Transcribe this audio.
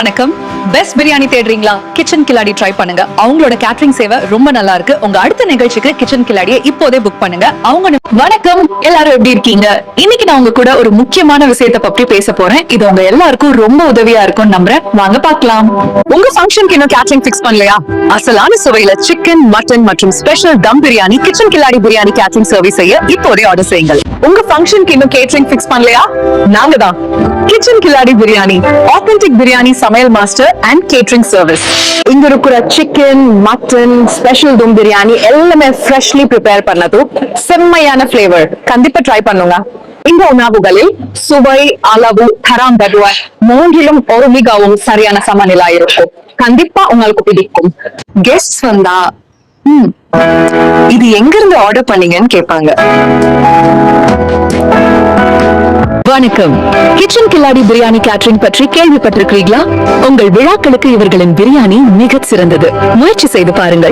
வணக்கம். Best biryani தேடுறீங்களா? Kitchen கில்லாடி try பண்ணுங்க. அவங்களோட கேட்டரிங் சேவை ரொம்ப நல்லா இருக்கு. உங்க அடுத்த நிகழ்ச்சிக்கு கிச்சன் கில்லாடியை இப்போதே புக் பண்ணுங்க. வணக்கம், எல்லாரும் எப்படி இருக்கீங்க? இன்னைக்கு நான் உங்க கூட ஒரு முக்கியமான விஷயத்தை பத்தி பேச போறேன். இது உங்க எல்லாருக்கும் ரொம்ப உதவியா இருக்கும் நம்புறேன். வாங்க பார்க்கலாம். உங்க ஃபங்க்ஷனுக்கு இன்னும் கேட்டரிங் ஃபிக்ஸ் பண்ணலையா? அசலான சுவையில சிக்கன், மட்டன் மற்றும் ஸ்பெஷல் தம் பிரியாணி கிச்சன் கில்லாடி பிரியாணி கேட்டரிங் சர்வீஸ் செய்ய இப்போதே ஆர்டர் செய்யுங்கள். உங்க ஃபங்க்ஷனுக்கு இன்னும் கேட்டரிங் ஃபிக்ஸ் பண்ணலையா? நாங்க தான் கிச்சன் கில்லாடி பிரியாணி, ஆத்தென்டிக் பிரியாணி சமையல் மாஸ்டர் அண்ட் கேட்டரிங் சர்வீஸ். இங்க இருக்கிற சிக்கன், மட்டன், ஸ்பெஷல் தம் பிரியாணி எல்லாமே ஃப்ரெஷ்லி ப்ரிப்பேர் பண்ணதும் செம்மையான ஃபிளேவர். கண்டிப்பா ட்ரை பண்ணுங்க. இந்த உணவுகளில் சுவை, அளவு, தரம் படுவ மூன்றிலும் ஒரு மிகவும் சரியான சமநிலை இருக்கும். கண்டிப்பா உங்களுக்கு பிடிக்கும். கெஸ்ட் வந்தா இது எங்க இருந்து ஆர்டர் பண்ணீங்கன்னு கேட்பாங்க. வணக்கம். கிச்சன் கில்லாடி பிரியாணி கேட்டரிங் பற்றி கேள்விப்பட்டிருக்கிறீங்களா? உங்கள் விழாக்களுக்கு இவர்களின் பிரியாணி மிகச் சிறந்தது. முயற்சி செய்து பாருங்கள்.